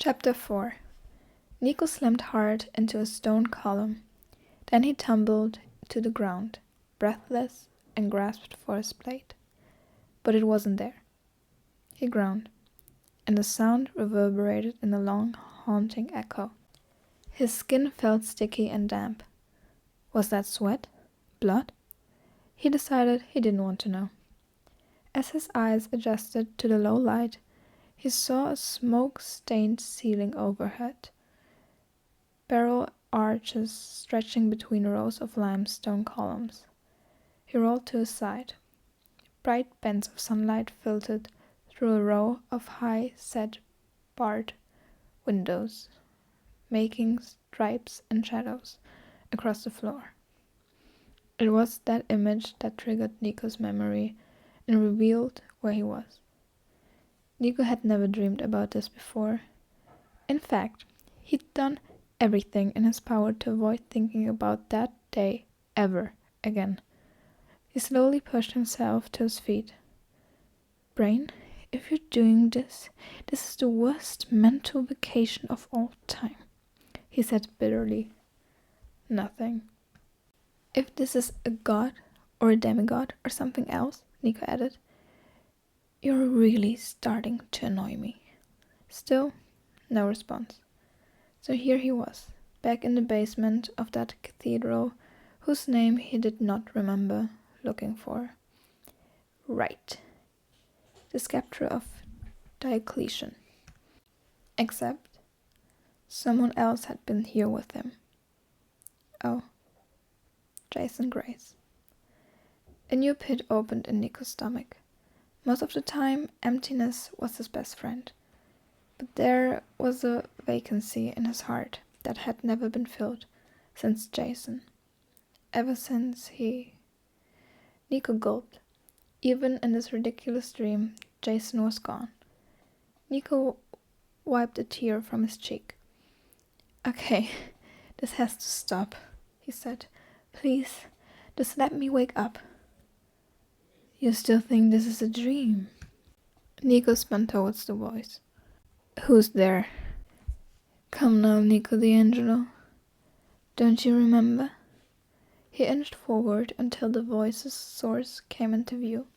Chapter 4. Nico slammed hard into a stone column. Then he tumbled to the ground, breathless, and grasped for his blade. But it wasn't there. He groaned, and the sound reverberated in a long, haunting echo. His skin felt sticky and damp. Was that sweat? Blood? He decided he didn't want to know. As his eyes adjusted to the low light, he saw a smoke-stained ceiling overhead, barrel arches stretching between rows of limestone columns. He rolled to his side. Bright bands of sunlight filtered through a row of high-set barred windows, making stripes and shadows across the floor. It was that image that triggered Nico's memory and revealed where he was. Nico had never dreamed about this before. In fact, he'd done everything in his power to avoid thinking about that day ever again. He slowly pushed himself to his feet. Brain, if you're doing this is the worst mental vacation of all time, he said bitterly. Nothing. If this is a god or a demigod or something else, Nico added, you're really starting to annoy me. Still, no response. So here he was, back in the basement of that cathedral whose name he did not remember looking for. Right. The scepter of Diocletian. Except someone else had been here with him. Oh, Jason Grace. A new pit opened in Nico's stomach. Most of the time, emptiness was his best friend. But there was a vacancy in his heart that had never been filled since Jason. Ever since Nico gulped. Even in this ridiculous dream, Jason was gone. Nico wiped a tear from his cheek. Okay, this has to stop, he said. Please, just let me wake up. You still think this is a dream? Nico spun towards the voice. Who's there? Come now, Nico D'Angelo. Don't you remember? He inched forward until the voice's source came into view.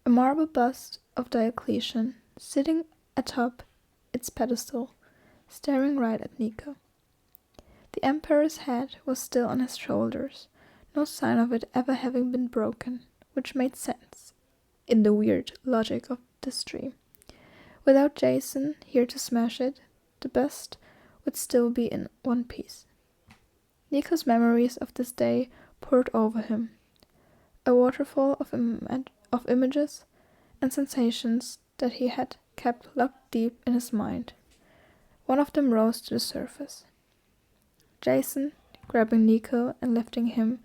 A marble bust of Diocletian, sitting atop its pedestal, staring right at Nico. The emperor's head was still on his shoulders, no sign of it ever having been broken, which made sense, in the weird logic of this dream. Without Jason here to smash it, the bust would still be in one piece. Nico's memories of this day poured over him, a waterfall of images and sensations that he had kept locked deep in his mind. One of them rose to the surface. Jason, grabbing Nico and lifting him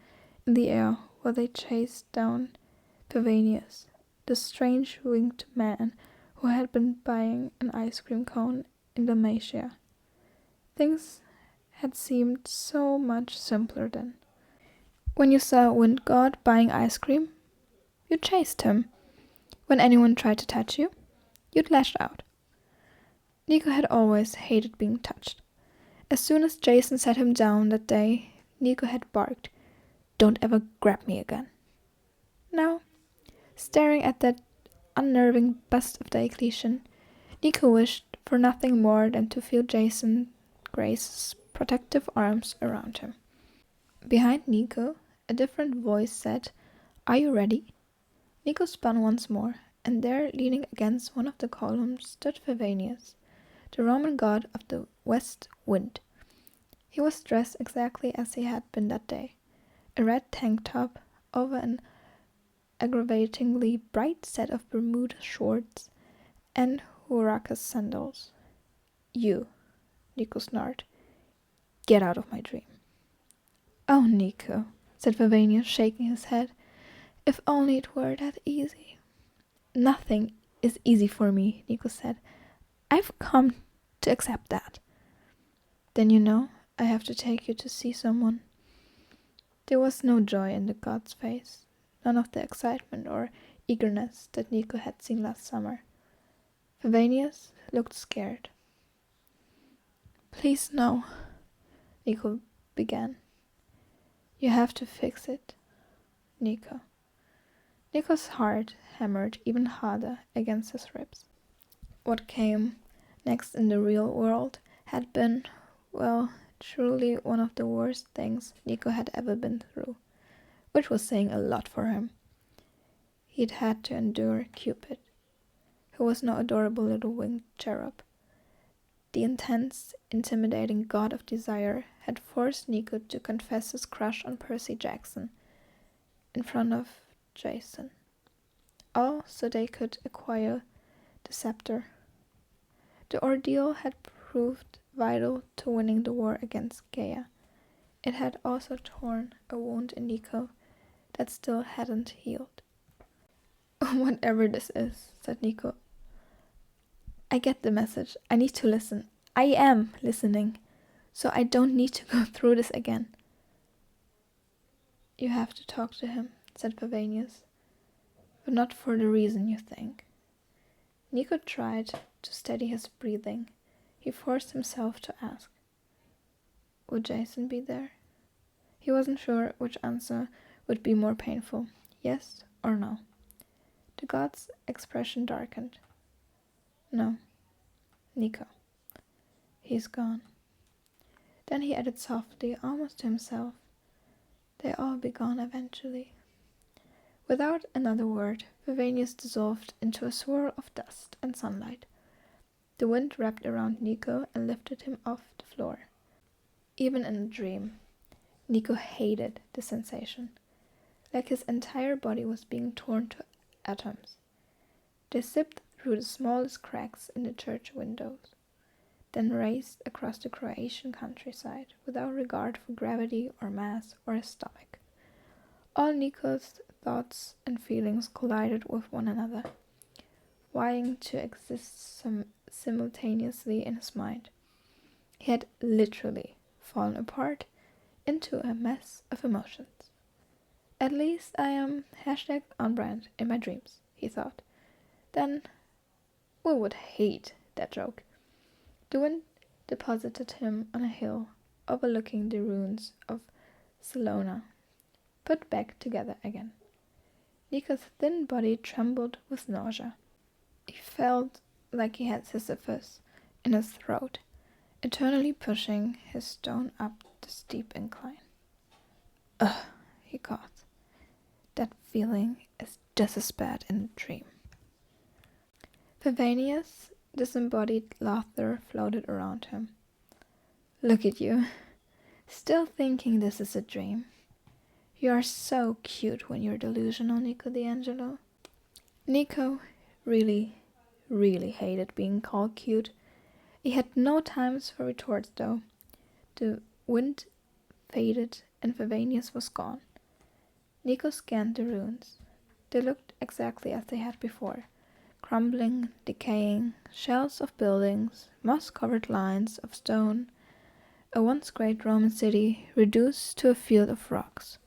in the air while they chased down Pavanius, the strange winged man who had been buying an ice cream cone in Dalmatia. Things had seemed so much simpler then. When you saw a wind god buying ice cream, you chased him. When anyone tried to touch you, you'd lash out. Nico had always hated being touched. As soon as Jason set him down that day, Nico had barked, "Don't ever grab me again." Now, staring at that unnerving bust of Diocletian, Nico wished for nothing more than to feel Jason Grace's protective arms around him. Behind Nico, a different voice said, "Are you ready?" Nico spun once more, and there, leaning against one of the columns, stood Pavanius, the Roman god of the west wind. He was dressed exactly as he had been that day, a red tank top over an aggravatingly bright set of Bermuda shorts and Huarakas sandals. You, Nico snarled. Get out of my dream. Oh, Nico, said Pavanius, shaking his head. If only it were that easy. Nothing is easy for me, Nico said. I've come to accept that. Then you know I have to take you to see someone. There was no joy in the god's face, none of the excitement or eagerness that Nico had seen last summer. Pavanius looked scared. Please no, Nico began. You have to fix it, Nico. Nico's heart hammered even harder against his ribs. What came next in the real world had been, well, truly one of the worst things Nico had ever been through, which was saying a lot for him. He'd had to endure Cupid, who was no adorable little winged cherub. The intense, intimidating god of desire had forced Nico to confess his crush on Percy Jackson in front of Jason, all so they could acquire the scepter. The ordeal had proved vital to winning the war against Gaia. It had also torn a wound in Nico that still hadn't healed. Whatever this is, said Nico. I get the message. I need to listen. I am listening, so I don't need to go through this again. You have to talk to him, said Pavanius, but not for the reason you think. Nico tried to steady his breathing. He forced himself to ask, would Jason be there? He wasn't sure which answer would be more painful, yes or no. The god's expression darkened. No, Nico. He's gone. Then he added softly, almost to himself, they'll all be gone eventually. Without another word, Pavanius dissolved into a swirl of dust and sunlight. The wind wrapped around Nico and lifted him off the floor. Even in a dream, Nico hated the sensation, like his entire body was being torn to atoms. They sipped through the smallest cracks in the church windows, then raced across the Croatian countryside without regard for gravity or mass or his stomach. All Nico's thoughts and feelings collided with one another, vying to exist simultaneously in his mind. He had literally fallen apart into a mess of emotions. At least I am #on brand in my dreams, he thought. Then we would hate that joke. The wind deposited him on a hill overlooking the ruins of Salona, put back together again. Nico's thin body trembled with nausea. He felt like he had Sisyphus in his throat, eternally pushing his stone up the steep incline. Ugh, he coughed. That feeling is just as bad in a dream. Pavanius' disembodied laughter floated around him. Look at you, still thinking this is a dream. You are so cute when you're delusional, Nico D'Angelo. Nico really hated being called cute. He had no times for retorts, though. The wind faded and Pavanius was gone. Nico scanned the ruins. They looked exactly as they had before. Crumbling, decaying, shells of buildings, moss-covered lines of stone, a once great Roman city reduced to a field of rocks.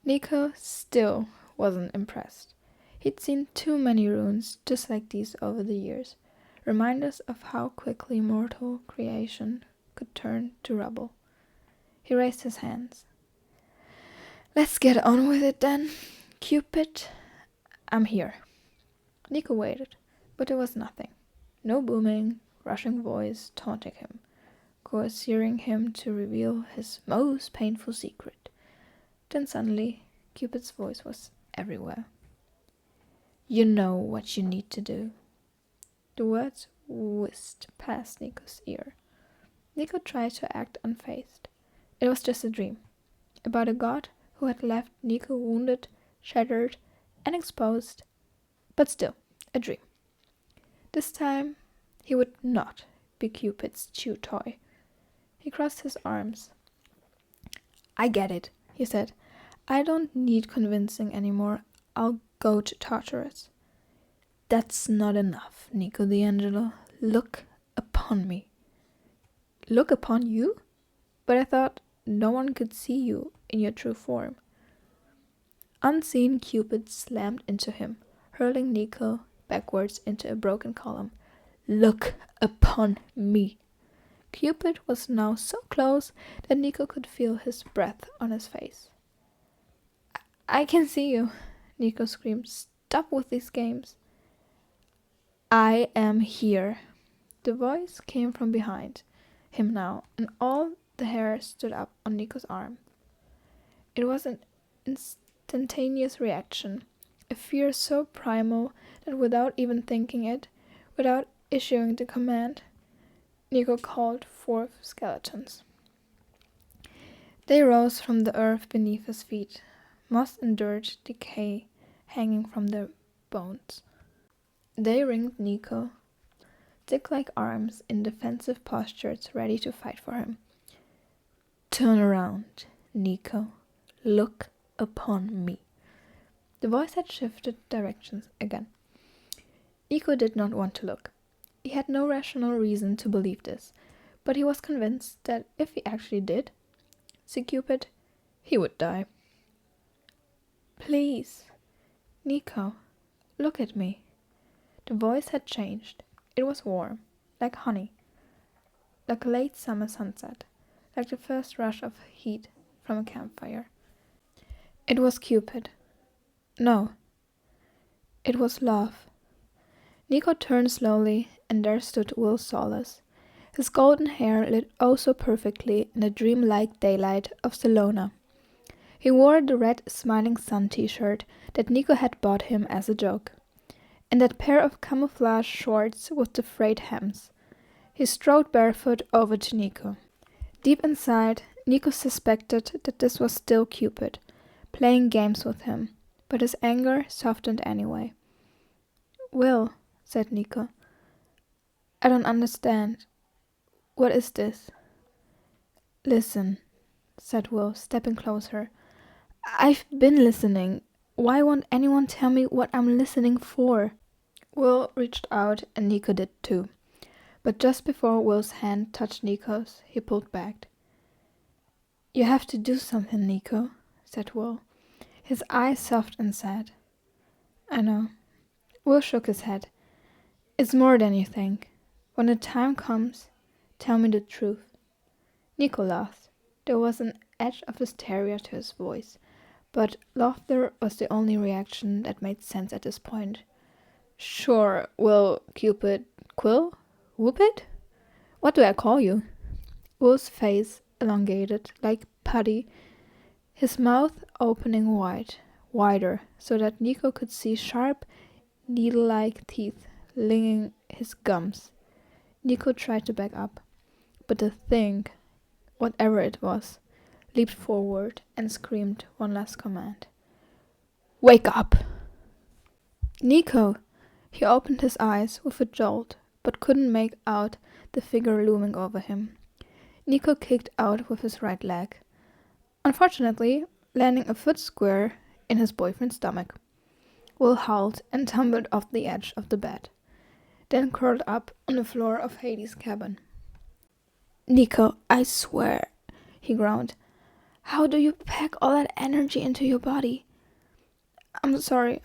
Nico still wasn't impressed. He'd seen too many ruins just like these over the years, reminders of how quickly mortal creation could turn to rubble. He raised his hands. Let's get on with it then. Cupid, I'm here. Nico waited, but there was nothing. No booming, rushing voice taunting him, coercing him to reveal his most painful secret. Then suddenly, Cupid's voice was everywhere. You know what you need to do. The words whizzed past Nico's ear. Nico tried to act unfazed. It was just a dream, about a god who had left Nico wounded, shattered, and exposed, but still a dream. This time, he would not be Cupid's chew toy. He crossed his arms. I get it, he said. I don't need convincing anymore. I'll go to Tartarus. That's not enough, Nico D'Angelo. Look upon me. Look upon you? But I thought no one could see you in your true form. Unseen Cupid slammed into him, hurling Nico backwards into a broken column. Look upon me. Cupid was now so close that Nico could feel his breath on his face. I can see you, Nico screamed. Stop with these games. I am here. The voice came from behind him now, and all the hair stood up on Nico's arm. It was an instantaneous reaction, a fear so primal that without even thinking it, without issuing the command, Nico called forth skeletons. They rose from the earth beneath his feet, moss and dirt decay hanging from their bones. They ringed Nico, stick-like arms in defensive postures ready to fight for him. Turn around, Nico. Look upon me. The voice had shifted directions again. Nico did not want to look. He had no rational reason to believe this, but he was convinced that if he actually did see Cupid, he would die. Please, Nico, look at me. The voice had changed. It was warm, like honey, like a late summer sunset, like the first rush of heat from a campfire. It was Cupid. No, it was love. Nico turned slowly, and there stood Will Solace, his golden hair lit oh so perfectly in the dreamlike daylight of Salona. He wore the red Smiling Sun t-shirt that Nico had bought him as a joke, and that pair of camouflage shorts with the frayed hems. He strode barefoot over to Nico. Deep inside, Nico suspected that this was still Cupid, playing games with him, but his anger softened anyway. Will, said Nico. I don't understand. What is this? Listen, said Will, stepping closer. I've been listening. Why won't anyone tell me what I'm listening for? Will reached out and Nico did too. But just before Will's hand touched Nico's, he pulled back. You have to do something, Nico, said Will, his eyes soft and sad. I know. Will shook his head. It's more than you think. When the time comes, tell me the truth. Nico laughed. There was an edge of hysteria to his voice, but laughter was the only reaction that made sense at this point. Sure, Will, Cupid, Quill? Whoopid? What do I call you? Will's face elongated like putty, his mouth opening wider, so that Nico could see sharp, needle-like teeth licking his gums. Nico tried to back up, but the thing, whatever it was, leaped forward and screamed one last command. Wake up! Nico! He opened his eyes with a jolt, but couldn't make out the figure looming over him. Nico kicked out with his right leg, unfortunately landing a foot square in his boyfriend's stomach. Will howled and tumbled off the edge of the bed, then curled up on the floor of Hades' cabin. Nico, I swear, he groaned. How do you pack all that energy into your body? I'm sorry,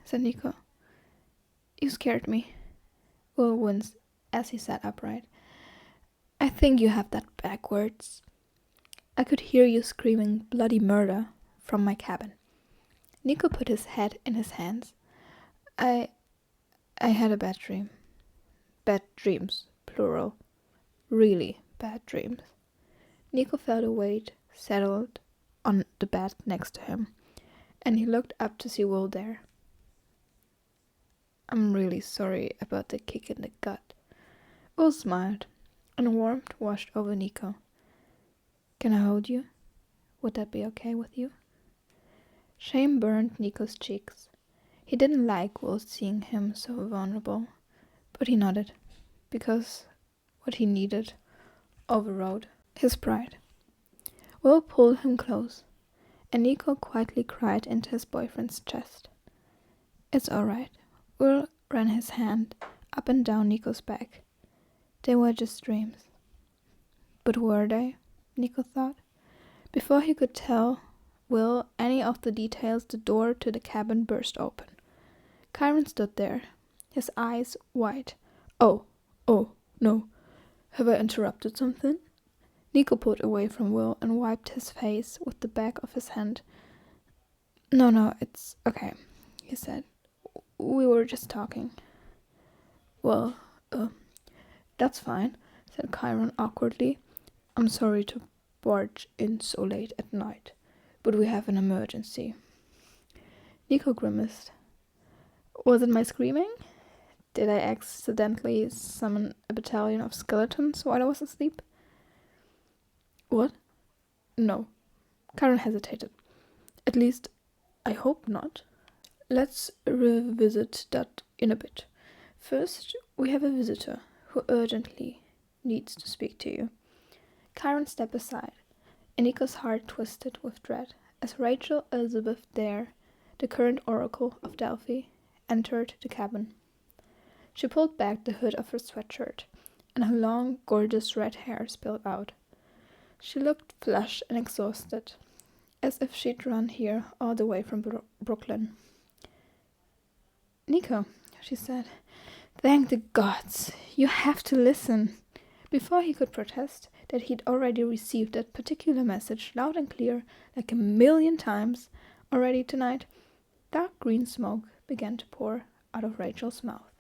said Nico. You scared me. Will winced as he sat upright. I think you have that backwards. I could hear you screaming bloody murder from my cabin. Nico put his head in his hands. I had a bad dream. Bad dreams, plural. Really bad dreams. Nico felt a weight settled on the bed next to him, and he looked up to see Will there. I'm really sorry about the kick in the gut. Will smiled, and warmth washed over Nico. Can I hold you? Would that be okay with you? Shame burned Nico's cheeks. He didn't like Will seeing him so vulnerable, but he nodded, because what he needed overrode his pride. Will pulled him close, and Nico quietly cried into his boyfriend's chest. It's all right. Will ran his hand up and down Nico's back. They were just dreams. But were they? Nico thought. Before he could tell Will any of the details, the door to the cabin burst open. Kyron stood there, his eyes wide. Oh, no. Have I interrupted something? Nico pulled away from Will and wiped his face with the back of his hand. No, it's okay, he said. We were just talking. Well, that's fine, said Chiron awkwardly. I'm sorry to barge in so late at night, but we have an emergency. Nico grimaced. Was it my screaming? Did I accidentally summon a battalion of skeletons while I was asleep? What? No. Chiron hesitated. At least, I hope not. Let's revisit that in a bit. First, we have a visitor who urgently needs to speak to you. Chiron stepped aside, and Nico's heart twisted with dread as Rachel Elizabeth Dare, the current oracle of Delphi, entered the cabin. She pulled back the hood of her sweatshirt, and her long, gorgeous red hair spilled out. She looked flushed and exhausted, as if she'd run here all the way from Brooklyn. Nico, she said, thank the gods, you have to listen. Before he could protest that he'd already received that particular message loud and clear, like 1,000,000 times already tonight, dark green smoke began to pour out of Rachel's mouth.